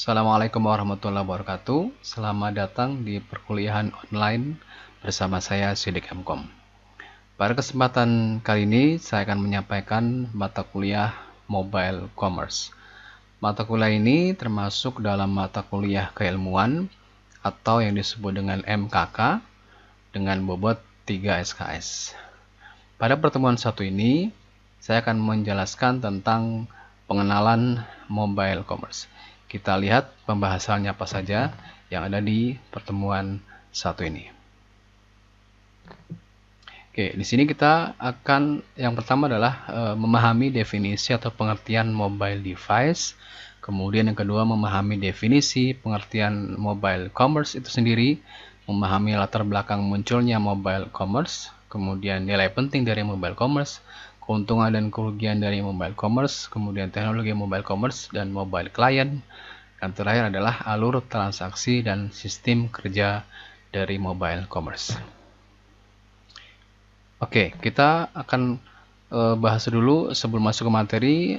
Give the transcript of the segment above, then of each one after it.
Assalamualaikum warahmatullahi wabarakatuh. Selamat datang di perkuliahan online bersama saya Sidik Mkom. Pada kesempatan kali ini saya akan menyampaikan mata kuliah Mobile Commerce. Mata kuliah ini termasuk dalam mata kuliah keilmuan atau yang disebut dengan MKK dengan bobot 3 SKS. Pada pertemuan satu ini saya akan menjelaskan tentang pengenalan Mobile Commerce. Kita lihat pembahasannya apa saja yang ada di pertemuan satu ini. Oke, di sini kita akan yang pertama adalah memahami definisi atau pengertian mobile device. Kemudian yang kedua memahami definisi pengertian mobile commerce itu sendiri, memahami latar belakang munculnya mobile commerce, kemudian nilai penting dari mobile commerce, keuntungan dan kerugian dari mobile commerce, kemudian teknologi mobile commerce dan mobile client. Dan terakhir adalah alur transaksi dan sistem kerja dari mobile commerce. Oke, kita akan bahas dulu sebelum masuk ke materi.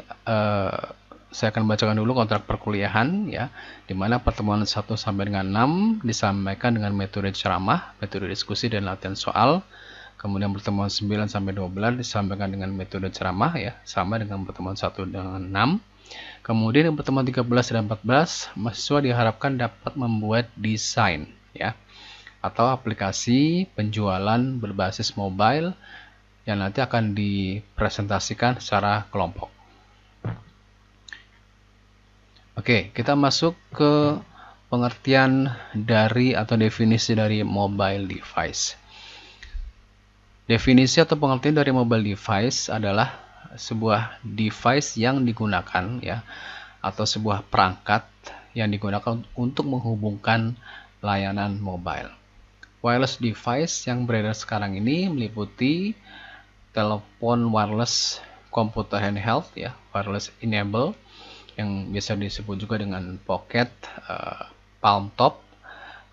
Saya akan bacakan dulu kontrak perkuliahan ya, di mana pertemuan 1 sampai dengan 6 disampaikan dengan metode ceramah, metode diskusi dan latihan soal. Kemudian pertemuan 9 sampai 12 disampaikan dengan metode ceramah ya, sama dengan pertemuan 1 dengan 6. Kemudian yang pertemuan 13 dan 14 mahasiswa diharapkan dapat membuat desain ya atau aplikasi penjualan berbasis mobile yang nanti akan dipresentasikan secara kelompok. Oke, kita masuk ke pengertian dari atau definisi dari mobile device. Definisi atau pengertian dari mobile device adalah sebuah device yang digunakan ya atau sebuah perangkat yang digunakan untuk menghubungkan layanan mobile. Wireless device yang beredar sekarang ini meliputi telepon wireless, komputer handheld ya, wireless enable yang biasa disebut juga dengan pocket, palm top,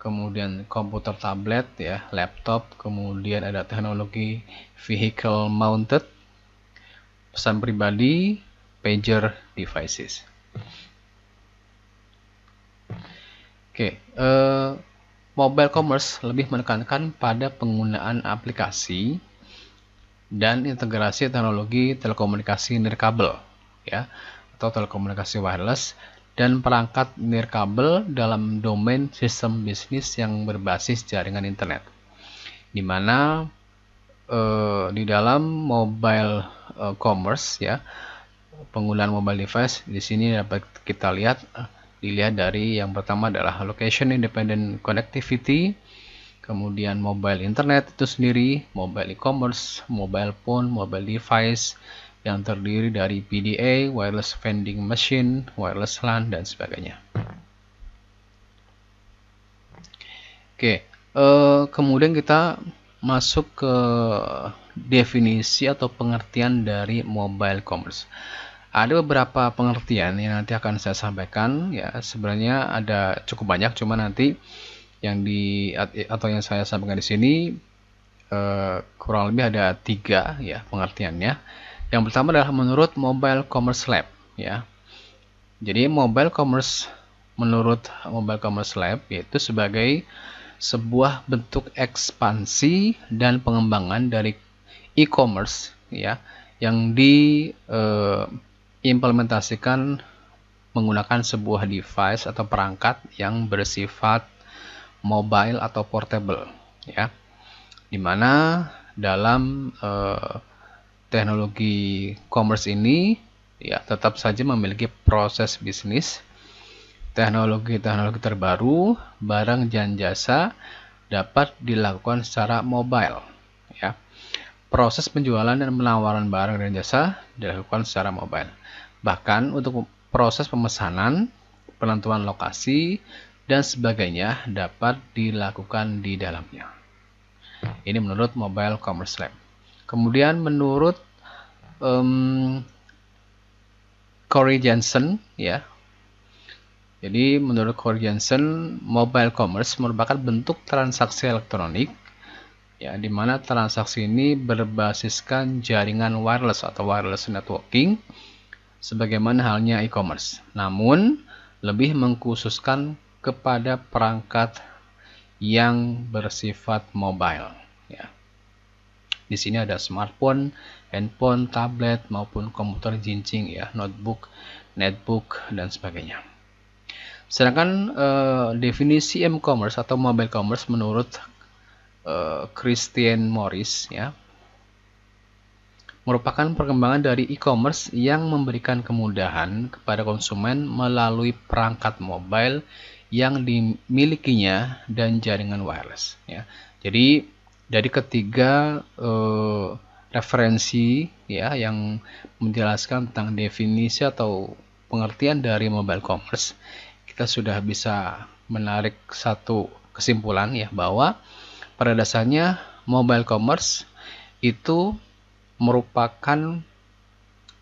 kemudian komputer tablet ya, laptop, kemudian ada teknologi vehicle mounted, pesan pribadi, pager devices. Oke, mobile commerce lebih menekankan pada penggunaan aplikasi dan integrasi teknologi telekomunikasi nirkabel ya, atau telekomunikasi wireless dan perangkat nirkabel dalam domain sistem bisnis yang berbasis jaringan internet, di mana di dalam mobile commerce ya, penggunaan mobile device di sini dapat kita dilihat dari yang pertama adalah location independent connectivity, kemudian mobile internet itu sendiri, mobile e-commerce, mobile phone, mobile device yang terdiri dari PDA, wireless vending machine, wireless LAN, dan sebagainya. Oke, kemudian kita masuk ke definisi atau pengertian dari mobile commerce. Ada beberapa pengertian yang nanti akan saya sampaikan ya. Sebenarnya ada cukup banyak, cuma nanti yang yang saya sampaikan di sini kurang lebih ada 3 ya pengertiannya. Yang pertama adalah menurut Mobile Commerce Lab ya. Jadi mobile commerce menurut Mobile Commerce Lab yaitu sebagai sebuah bentuk ekspansi dan pengembangan dari e-commerce ya yang diimplementasikan menggunakan sebuah device atau perangkat yang bersifat mobile atau portable ya, dimana dalam teknologi commerce ini ya tetap saja memiliki proses bisnis, teknologi terbaru, barang dan jasa dapat dilakukan secara mobile ya. Proses penjualan dan penawaran barang dan jasa dilakukan secara mobile. Bahkan untuk proses pemesanan, penentuan lokasi dan sebagainya dapat dilakukan di dalamnya. Ini menurut Mobile Commerce Lab. Kemudian menurut Corey Jensen ya. Jadi menurut Corey Jensen, mobile commerce merupakan bentuk transaksi elektronik ya, di mana transaksi ini berbasiskan jaringan wireless atau wireless networking sebagaimana halnya e-commerce. Namun lebih mengkhususkan kepada perangkat yang bersifat mobile. Ya. Di sini ada smartphone, handphone, tablet, maupun komputer jinjing, ya, notebook, netbook, dan sebagainya. Sedangkan definisi m-commerce atau mobile commerce menurut Christian Morris, ya, merupakan perkembangan dari e-commerce yang memberikan kemudahan kepada konsumen melalui perangkat mobile yang dimilikinya dan jaringan wireless. Ya. Jadi dari ketiga referensi, ya, yang menjelaskan tentang definisi atau pengertian dari mobile commerce, kita sudah bisa menarik satu kesimpulan, ya, bahwa pada dasarnya mobile commerce itu merupakan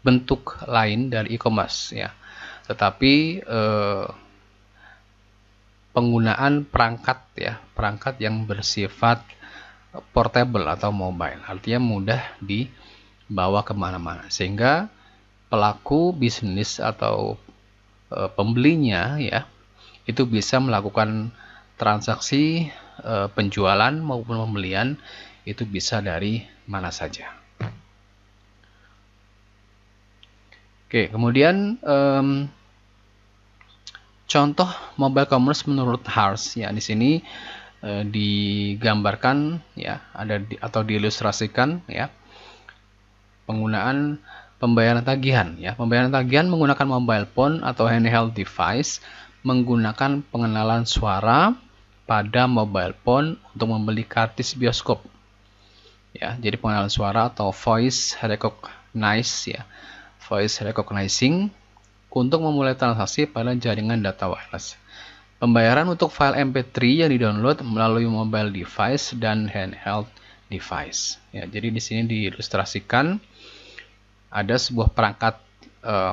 bentuk lain dari e-commerce, ya. Tetapi penggunaan perangkat, ya, perangkat yang bersifat portable atau mobile, artinya mudah dibawa kemana-mana, sehingga pelaku bisnis atau pembelinya, ya, itu bisa melakukan transaksi penjualan maupun pembelian itu bisa dari mana saja. Oke, kemudian contoh mobile commerce menurut Harsh, ya, di sini digambarkan, ya, atau diilustrasikan, ya, penggunaan pembayaran tagihan, ya. Pembayaran tagihan menggunakan mobile phone atau handheld device menggunakan pengenalan suara pada mobile phone untuk membeli kartis bioskop. Ya, jadi pengenalan suara atau voice recognizing untuk memulai transaksi pada jaringan data wireless. Pembayaran untuk file MP3 yang didownload melalui mobile device dan handheld device. Ya, jadi di sini diilustrasikan ada sebuah perangkat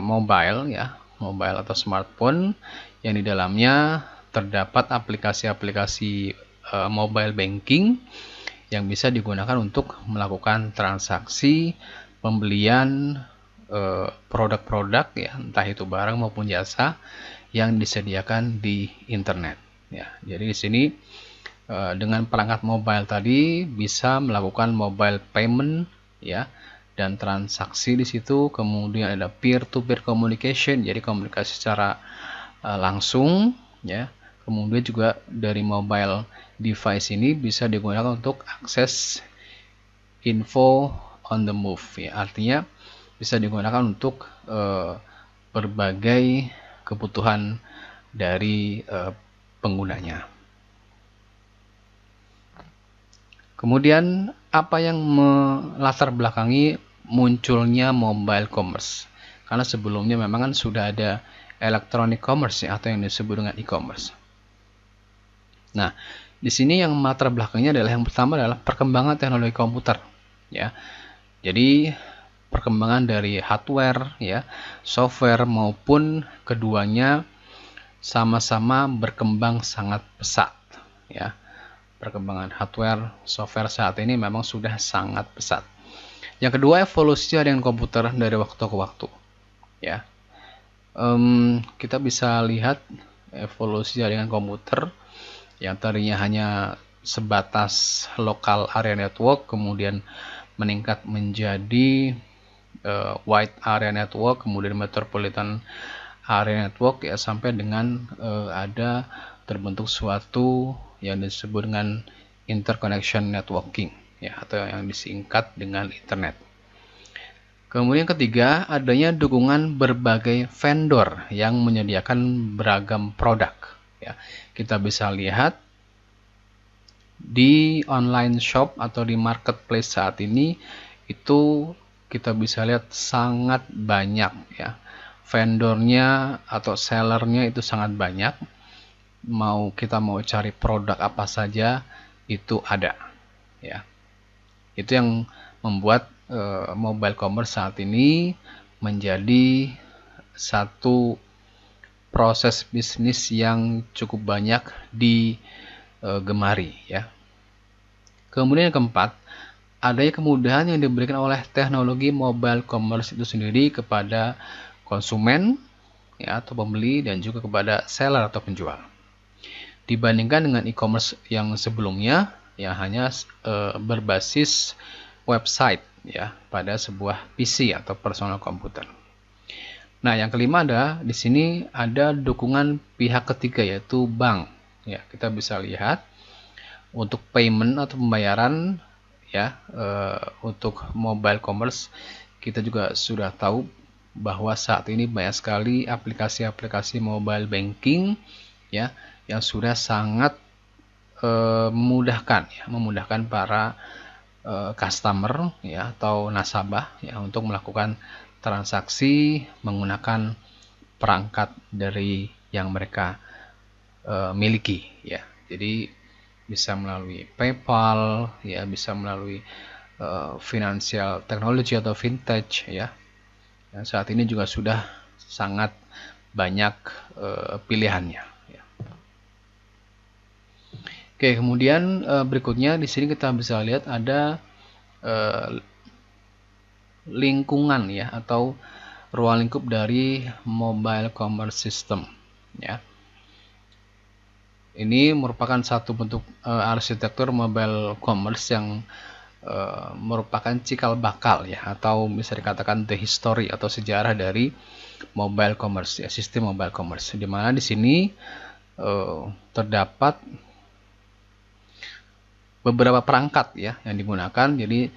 mobile, ya, mobile atau smartphone yang di dalamnya terdapat aplikasi-aplikasi mobile banking yang bisa digunakan untuk melakukan transaksi pembelian produk-produk, ya, entah itu barang maupun jasa yang disediakan di internet. Ya, jadi di sini dengan perangkat mobile tadi bisa melakukan mobile payment, ya, dan transaksi di situ. Kemudian ada peer-to-peer communication, jadi komunikasi secara langsung, ya. Kemudian juga dari mobile device ini bisa digunakan untuk akses info on the move, ya, artinya bisa digunakan untuk berbagai kebutuhan dari penggunanya. Kemudian apa yang melatar belakangi munculnya mobile commerce? Karena sebelumnya memang kan sudah ada electronic commerce, ya, atau yang disebut dengan e-commerce. Nah, di sini yang melatar belakangnya adalah yang pertama adalah perkembangan teknologi komputer, ya. Jadi perkembangan dari hardware, ya, software maupun keduanya sama-sama berkembang sangat pesat, ya. Perkembangan hardware, software saat ini memang sudah sangat pesat. Yang kedua, evolusi jaringan komputer dari waktu ke waktu, ya. Kita bisa lihat evolusi jaringan komputer yang tadinya hanya sebatas local area network, kemudian meningkat menjadi wide area network, kemudian metropolitan area network, ya, sampai dengan ada terbentuk suatu yang disebut dengan interconnection networking, ya, atau yang disingkat dengan internet. Kemudian ketiga, adanya dukungan berbagai vendor yang menyediakan beragam produk, ya. Kita bisa lihat di online shop atau di marketplace saat ini itu kita bisa lihat sangat banyak, ya, vendornya atau sellernya itu sangat banyak. Kita mau cari produk apa saja itu ada, ya. Itu yang membuat mobile commerce saat ini menjadi satu proses bisnis yang cukup banyak digemari, ya. Kemudian yang keempat, adanya kemudahan yang diberikan oleh teknologi mobile commerce itu sendiri kepada konsumen ya, atau pembeli, dan juga kepada seller atau penjual. Dibandingkan dengan e-commerce yang sebelumnya yang hanya berbasis website ya pada sebuah PC atau personal komputer. Nah, yang kelima ada di sini ada dukungan pihak ketiga yaitu bank. Ya, kita bisa lihat untuk payment atau pembayaran ya untuk mobile commerce kita juga sudah tahu bahwa saat ini banyak sekali aplikasi-aplikasi mobile banking ya yang sudah sangat memudahkan para customer ya atau nasabah ya untuk melakukan transaksi menggunakan perangkat dari yang mereka miliki ya. Jadi bisa melalui PayPal ya, bisa melalui financial technology atau fintech ya. Dan saat ini juga sudah sangat banyak pilihannya. Ya. Oke, kemudian berikutnya di sini kita bisa lihat ada lingkungan ya atau ruang lingkup dari mobile commerce system ya. Ini merupakan satu bentuk arsitektur mobile commerce yang merupakan cikal bakal ya atau bisa dikatakan the history atau sejarah dari mobile commerce ya, sistem mobile commerce, di mana di sini terdapat beberapa perangkat ya yang digunakan. Jadi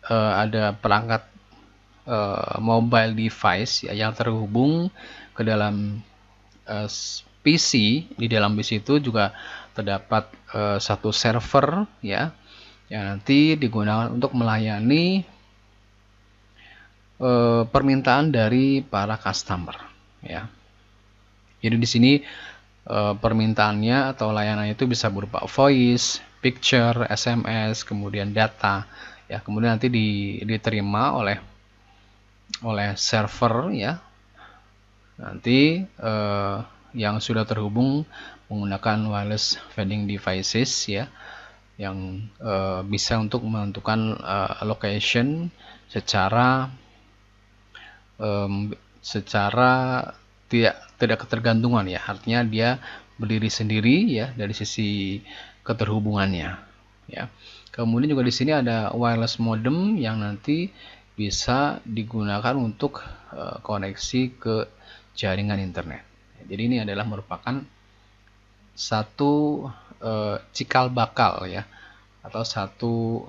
ada perangkat mobile device ya, yang terhubung ke dalam PC. Di dalam PC itu juga terdapat satu server ya yang nanti digunakan untuk melayani permintaan dari para customer ya. Jadi di sini permintaannya atau layanannya itu bisa berupa voice, picture, SMS, kemudian data ya, kemudian nanti diterima oleh server ya, nanti yang sudah terhubung menggunakan wireless vending devices ya, yang bisa untuk menentukan location secara tidak ketergantungan ya, artinya dia berdiri sendiri ya dari sisi keterhubungannya ya. Kemudian juga di sini ada wireless modem yang nanti bisa digunakan untuk koneksi ke jaringan internet. Jadi ini adalah merupakan satu cikal bakal ya atau satu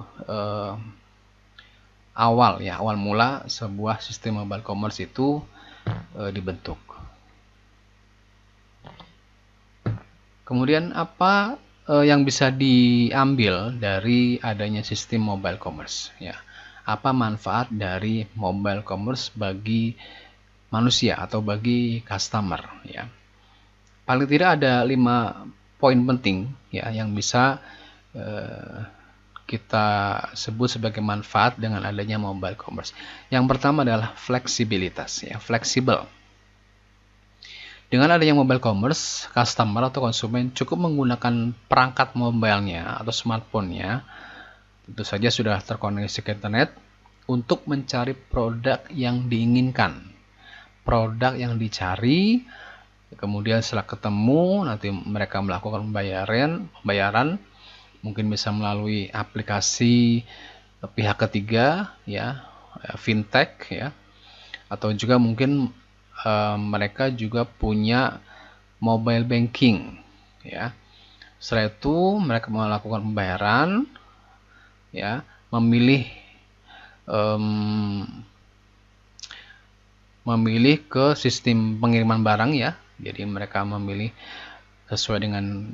awal mula sebuah sistem mobile commerce itu dibentuk. Kemudian apa yang bisa diambil dari adanya sistem mobile commerce ya? Apa manfaat dari mobile commerce bagi manusia atau bagi customer ya? Paling tidak ada 5 poin penting ya yang bisa kita sebut sebagai manfaat dengan adanya mobile commerce. Yang pertama adalah fleksibilitas ya, fleksibel. Dengan adanya mobile commerce, customer atau konsumen cukup menggunakan perangkat mobilenya atau smartphone-nya, tentu saja sudah terkoneksi ke internet, untuk mencari produk yang diinginkan, produk yang dicari. Kemudian setelah ketemu, nanti mereka melakukan pembayaran, mungkin bisa melalui aplikasi pihak ketiga ya, fintech ya, atau juga mungkin mereka juga punya mobile banking ya. Setelah itu mereka melakukan pembayaran ya, memilih ke sistem pengiriman barang ya. Jadi mereka memilih sesuai dengan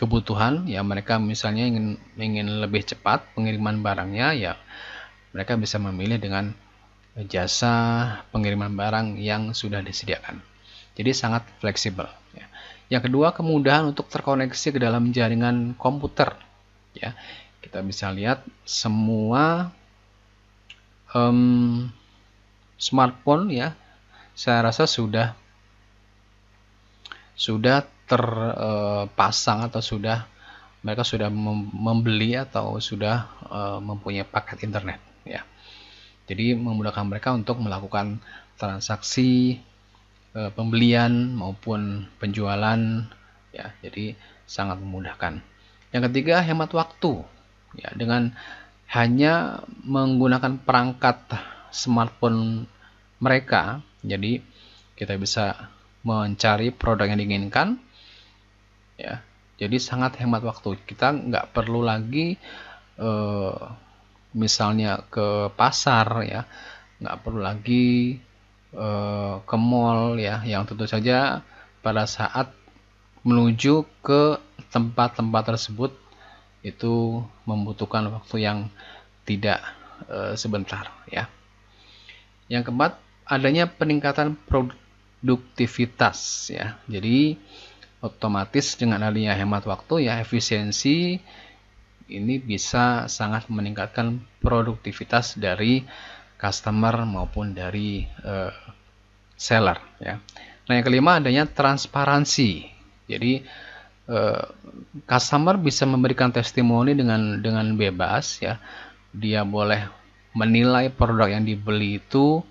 kebutuhan ya, mereka misalnya ingin lebih cepat pengiriman barangnya ya, mereka bisa memilih dengan jasa pengiriman barang yang sudah disediakan. Jadi sangat fleksibel ya. Yang kedua, kemudahan untuk terkoneksi ke dalam jaringan komputer ya. Kita bisa lihat semua smartphone ya, saya rasa sudah terpasang atau mereka sudah membeli atau sudah mempunyai paket internet ya. Jadi memudahkan mereka untuk melakukan transaksi pembelian maupun penjualan ya. Jadi sangat memudahkan. Yang ketiga, hemat waktu ya, dengan hanya menggunakan perangkat smartphone mereka, jadi kita bisa mencari produk yang diinginkan ya. Jadi sangat hemat waktu. Kita nggak perlu lagi misalnya ke pasar ya, nggak perlu lagi ke mall ya, yang tentu saja pada saat menuju ke tempat-tempat tersebut itu membutuhkan waktu yang tidak sebentar ya. Yang keempat, adanya peningkatan produktivitas ya. Jadi otomatis dengan adanya hemat waktu ya, efisiensi ini bisa sangat meningkatkan produktivitas dari customer maupun dari seller ya. Nah, yang kelima, adanya transparansi. Jadi customer bisa memberikan testimoni dengan bebas ya. Dia boleh menilai produk yang dibeli itu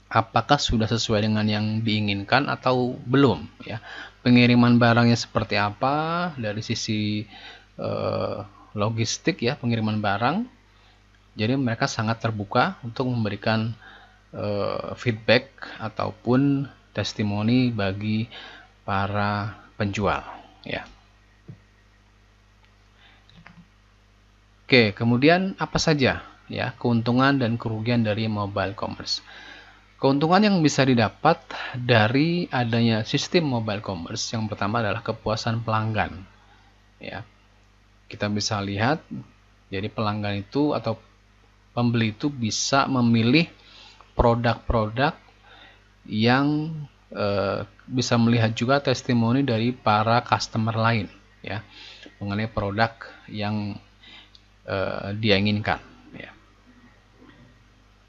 apakah sudah sesuai dengan yang diinginkan atau belum ya. Pengiriman barangnya seperti apa dari sisi logistik ya, pengiriman barang. Jadi mereka sangat terbuka untuk memberikan feedback ataupun testimoni bagi para penjual ya. Oke, kemudian apa saja ya keuntungan dan kerugian dari mobile commerce? Keuntungan yang bisa didapat dari adanya sistem mobile commerce yang pertama adalah kepuasan pelanggan ya. Kita bisa lihat, jadi pelanggan itu atau pembeli itu bisa memilih produk-produk yang bisa melihat juga testimoni dari para customer lain ya mengenai produk yang dia inginkan ya.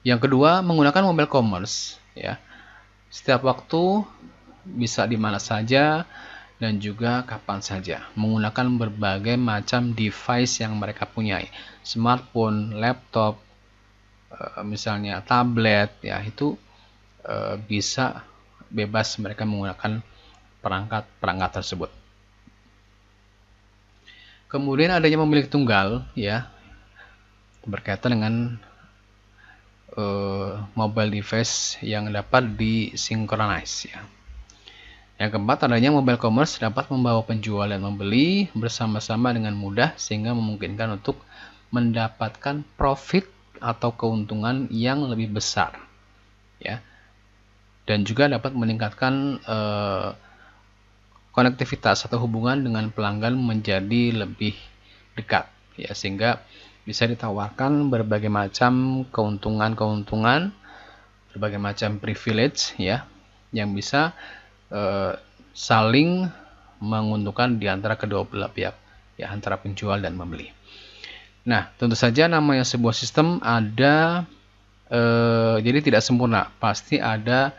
Yang kedua, menggunakan mobile commerce ya. Setiap waktu bisa di mana saja dan juga kapan saja menggunakan berbagai macam device yang mereka punyai, smartphone, laptop, misalnya tablet ya, itu bisa bebas mereka menggunakan perangkat tersebut. Kemudian adanya pemilik tunggal ya, berkaitan dengan mobile device yang dapat disinkronize ya. Yang keempat, adanya mobile commerce dapat membawa penjual dan membeli bersama-sama dengan mudah sehingga memungkinkan untuk mendapatkan profit atau keuntungan yang lebih besar ya. Dan juga dapat meningkatkan konektivitas atau hubungan dengan pelanggan menjadi lebih dekat ya, sehingga bisa ditawarkan berbagai macam keuntungan, berbagai macam privilege ya, yang bisa saling menguntungkan di antara kedua belah pihak ya, antara penjual dan pembeli. Nah, tentu saja namanya sebuah sistem ada jadi tidak sempurna, pasti ada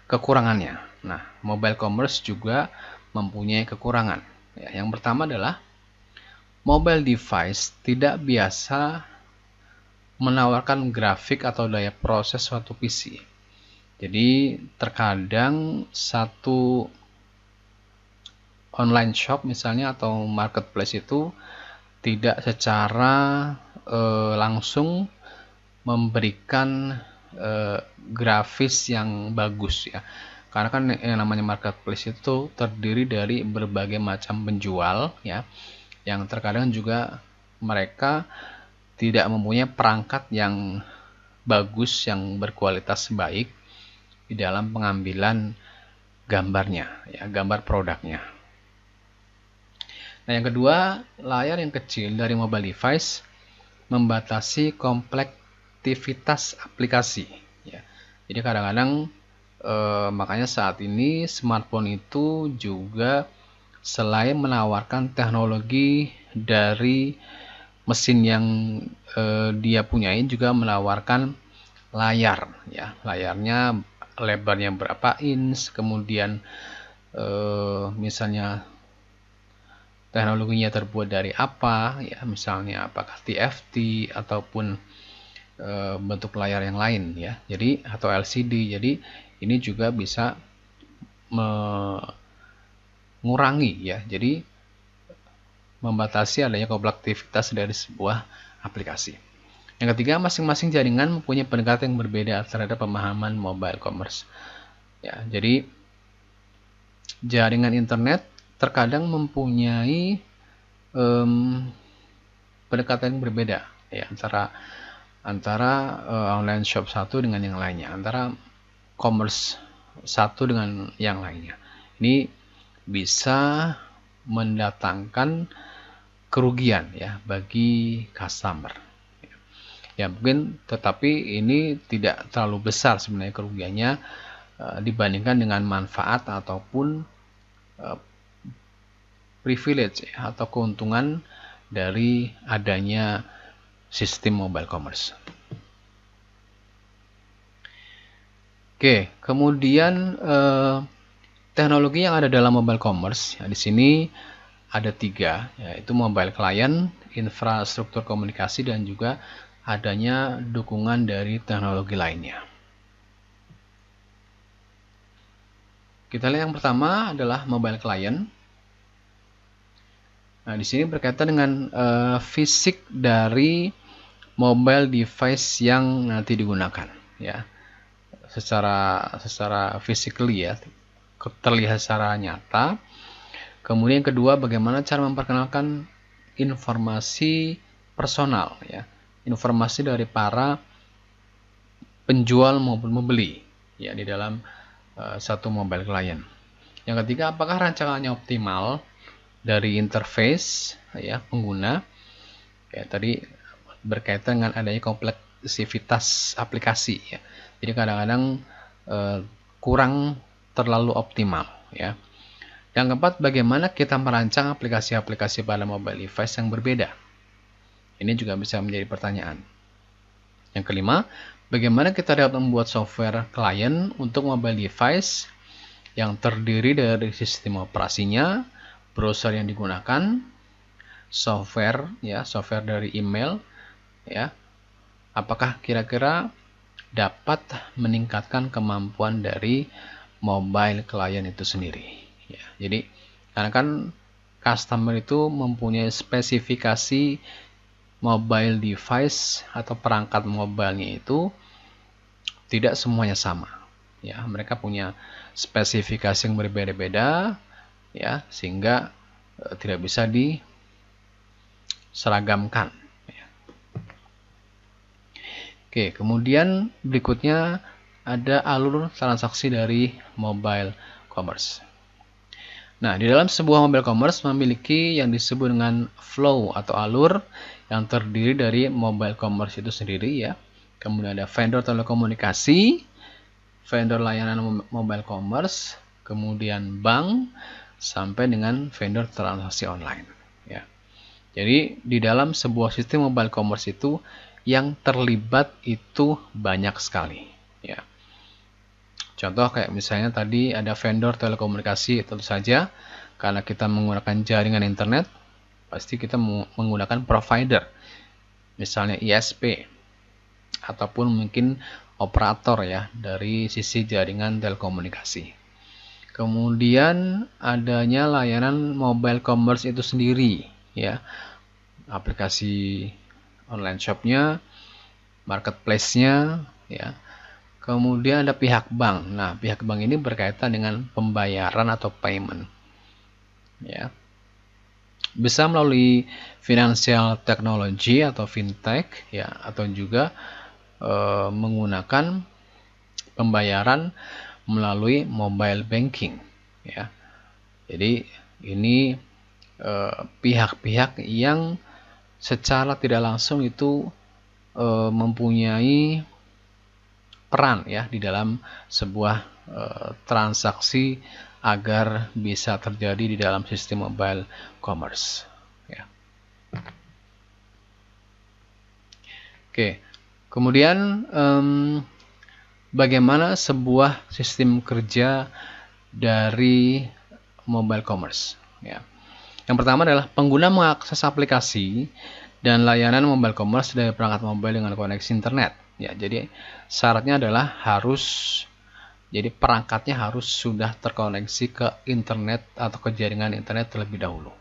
kekurangannya. Nah, mobile commerce juga mempunyai kekurangan ya. Yang pertama adalah mobile device tidak biasa menawarkan grafik atau daya proses suatu PC. Jadi terkadang satu online shop misalnya atau marketplace itu tidak secara langsung memberikan grafis yang bagus ya. Karena kan yang namanya marketplace itu terdiri dari berbagai macam penjual ya, yang terkadang juga mereka tidak mempunyai perangkat yang bagus, yang berkualitas baik di dalam pengambilan gambarnya ya, gambar produknya. Nah, yang kedua, layar yang kecil dari mobile device membatasi komplektivitas aplikasi ya. Jadi kadang-kadang makanya saat ini smartphone itu juga selain menawarkan teknologi dari mesin yang dia punyai, juga menawarkan layar ya. Layarnya lebarnya berapa inch, kemudian misalnya teknologinya terbuat dari apa ya, misalnya apakah TFT ataupun bentuk layar yang lain ya. Jadi atau LCD. Jadi ini juga bisa mengurangi ya, jadi membatasi adanya kompleksitas dari sebuah aplikasi. Yang ketiga, masing-masing jaringan mempunyai pendekatan yang berbeda terhadap pemahaman mobile commerce. Ya, jadi jaringan internet terkadang mempunyai pendekatan yang berbeda ya, antara online shop satu dengan yang lainnya, antara commerce satu dengan yang lainnya. Ini bisa mendatangkan kerugian ya bagi customer. Ya mungkin, tetapi ini tidak terlalu besar sebenarnya kerugiannya dibandingkan dengan manfaat ataupun privilege ya, atau keuntungan dari adanya sistem mobile commerce. Oke, kemudian teknologi yang ada dalam mobile commerce ya, di sini ada 3, yaitu mobile client, infrastruktur komunikasi, dan juga adanya dukungan dari teknologi lainnya. Kita lihat yang pertama adalah mobile client. Nah, di sini berkaitan dengan fisik dari mobile device yang nanti digunakan, ya. Secara physically ya, terlihat secara nyata. Kemudian kedua, bagaimana cara memperkenalkan informasi personal ya, informasi dari para penjual maupun pembeli ya di dalam satu mobile client. Yang ketiga, apakah rancangannya optimal dari interface ya pengguna. Ya, tadi berkaitan dengan adanya kompleksitas aplikasi ya. Jadi kadang-kadang kurang terlalu optimal ya. Yang keempat, bagaimana kita merancang aplikasi-aplikasi pada mobile device yang berbeda. Ini juga bisa menjadi pertanyaan. Yang kelima, bagaimana kita dapat membuat software client untuk mobile device yang terdiri dari sistem operasinya, browser yang digunakan, software ya, software dari email ya. Apakah kira-kira dapat meningkatkan kemampuan dari mobile client itu sendiri? Ya, jadi karena kan customer itu mempunyai spesifikasi mobile device atau perangkat mobilenya itu tidak semuanya sama. Ya, mereka punya spesifikasi yang berbeda-beda, ya, sehingga tidak bisa diseragamkan. Ya. Oke, kemudian berikutnya ada alur transaksi dari mobile commerce. Nah, di dalam sebuah mobile commerce memiliki yang disebut dengan flow atau alur yang terdiri dari mobile commerce itu sendiri ya. Kemudian ada vendor telekomunikasi, vendor layanan mobile commerce, kemudian bank, sampai dengan vendor transaksi online ya. Jadi di dalam sebuah sistem mobile commerce itu yang terlibat itu banyak sekali ya. Contoh kayak misalnya tadi ada vendor telekomunikasi, tentu saja karena kita menggunakan jaringan internet pasti kita menggunakan provider, misalnya ISP ataupun mungkin operator ya dari sisi jaringan telekomunikasi. Kemudian adanya layanan mobile commerce itu sendiri ya, aplikasi online shopnya, marketplace-nya ya. Kemudian ada pihak bank. Nah, pihak bank ini berkaitan dengan pembayaran atau payment. Ya. Bisa melalui financial technology atau fintech ya, atau juga menggunakan pembayaran melalui mobile banking ya. Jadi ini pihak-pihak yang secara tidak langsung itu mempunyai peran ya di dalam sebuah transaksi agar bisa terjadi di dalam sistem mobile commerce ya. Oke, kemudian bagaimana sebuah sistem kerja dari mobile commerce ya. Yang pertama adalah pengguna mengakses aplikasi dan layanan mobile commerce dari perangkat mobile dengan koneksi internet. Ya, jadi syaratnya adalah harus Jadi perangkatnya harus sudah terkoneksi ke internet atau ke jaringan internet terlebih dahulu.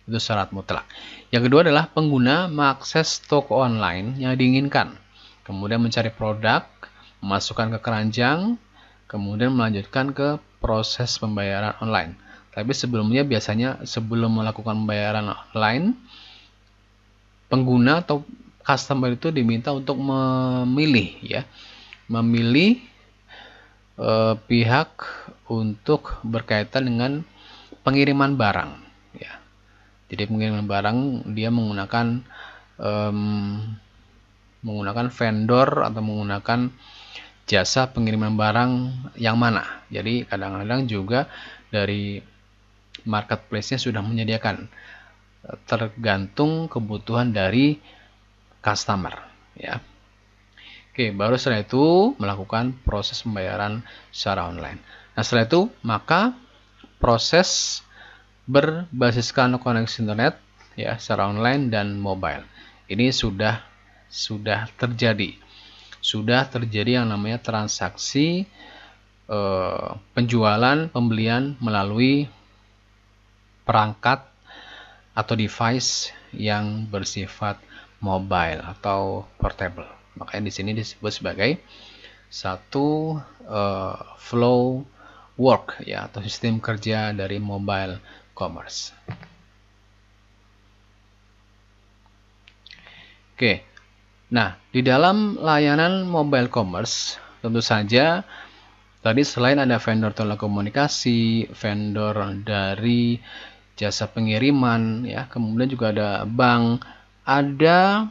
Itu syarat mutlak. Yang kedua adalah pengguna mengakses toko online yang diinginkan, kemudian mencari produk, memasukkan ke keranjang, kemudian melanjutkan ke proses pembayaran online. Tapi sebelumnya biasanya sebelum melakukan pembayaran online, pengguna atau customer itu diminta untuk memilih pihak untuk berkaitan dengan pengiriman barang ya. Jadi pengiriman barang dia menggunakan vendor atau menggunakan jasa pengiriman barang yang mana. Jadi kadang-kadang juga dari marketplace-nya sudah menyediakan, tergantung kebutuhan dari customer ya. Oke, baru setelah itu melakukan proses pembayaran secara online. Nah, setelah itu maka proses berbasiskan koneksi internet ya secara online dan mobile. Ini sudah terjadi. Sudah terjadi yang namanya transaksi penjualan pembelian melalui perangkat atau device yang bersifat mobile atau portable. Makanya di sini disebut sebagai satu flow work ya, atau sistem kerja dari mobile commerce. Oke. Nah, di dalam layanan mobile commerce tentu saja tadi selain ada vendor telekomunikasi, vendor dari jasa pengiriman ya, kemudian juga ada bank, ada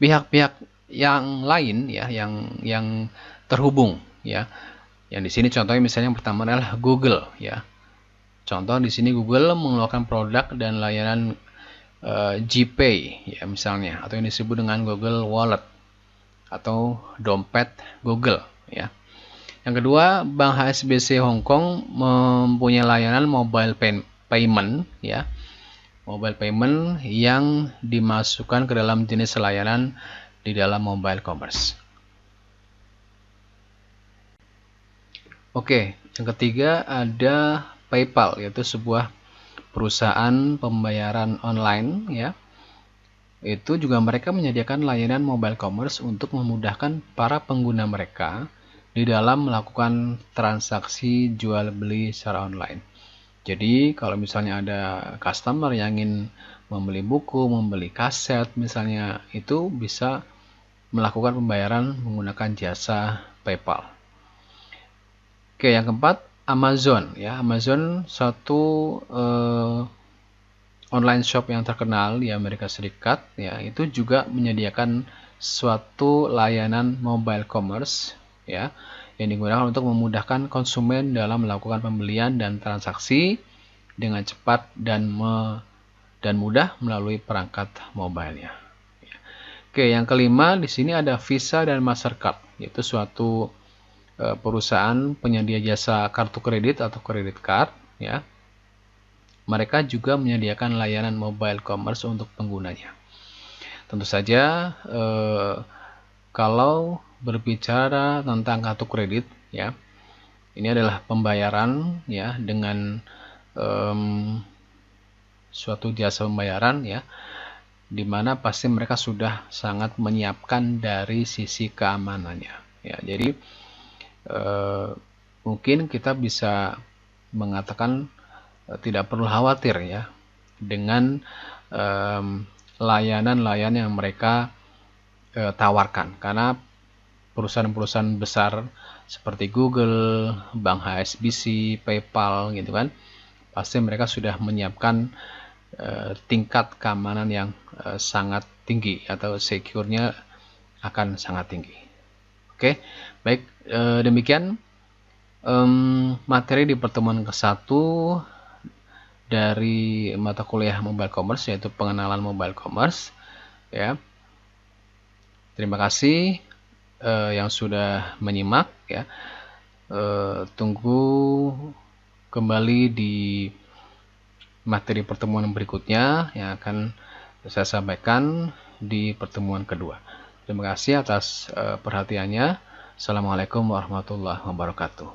pihak-pihak yang lain ya yang terhubung ya. Yang di sini contohnya misalnya yang pertama adalah Google ya. Contoh di sini Google mengeluarkan produk dan layanan GPay ya misalnya, atau yang disebut dengan Google Wallet atau dompet Google ya. Yang kedua, Bank HSBC Hong Kong mempunyai layanan mobile payment ya. Mobile payment yang dimasukkan ke dalam jenis layanan di dalam mobile commerce. Oke, yang ketiga ada PayPal, yaitu sebuah perusahaan pembayaran online ya. Itu juga mereka menyediakan layanan mobile commerce untuk memudahkan para pengguna mereka di dalam melakukan transaksi jual beli secara online. Jadi kalau misalnya ada customer yang ingin membeli buku, membeli kaset misalnya, itu bisa melakukan pembayaran menggunakan jasa PayPal. Oke, yang keempat Amazon ya. Amazon satu online shop yang terkenal di Amerika Serikat ya, itu juga menyediakan suatu layanan mobile commerce ya, yang digunakan untuk memudahkan konsumen dalam melakukan pembelian dan transaksi dengan cepat dan mudah melalui perangkat mobile-nya. Oke, yang kelima di sini ada Visa dan Mastercard, yaitu suatu perusahaan penyedia jasa kartu kredit atau credit card ya. Mereka juga menyediakan layanan mobile commerce untuk penggunanya. Tentu saja kalau berbicara tentang kartu kredit ya, ini adalah pembayaran ya dengan suatu jasa pembayaran ya, dimana pasti mereka sudah sangat menyiapkan dari sisi keamanannya ya. Jadi mungkin kita bisa mengatakan tidak perlu khawatir ya dengan layanan-layanan yang mereka tawarkan, karena perusahaan-perusahaan besar seperti Google, Bank HSBC, PayPal gitu kan, pasti mereka sudah menyiapkan tingkat keamanan yang sangat tinggi atau secure-nya akan sangat tinggi. Oke, baik, demikian materi di pertemuan ke-1 dari mata kuliah mobile commerce, yaitu pengenalan mobile commerce ya. Terima kasih yang sudah menyimak ya. Tunggu kembali di materi pertemuan berikutnya yang akan saya sampaikan di pertemuan kedua. Terima kasih atas perhatiannya. Assalamualaikum warahmatullahi wabarakatuh.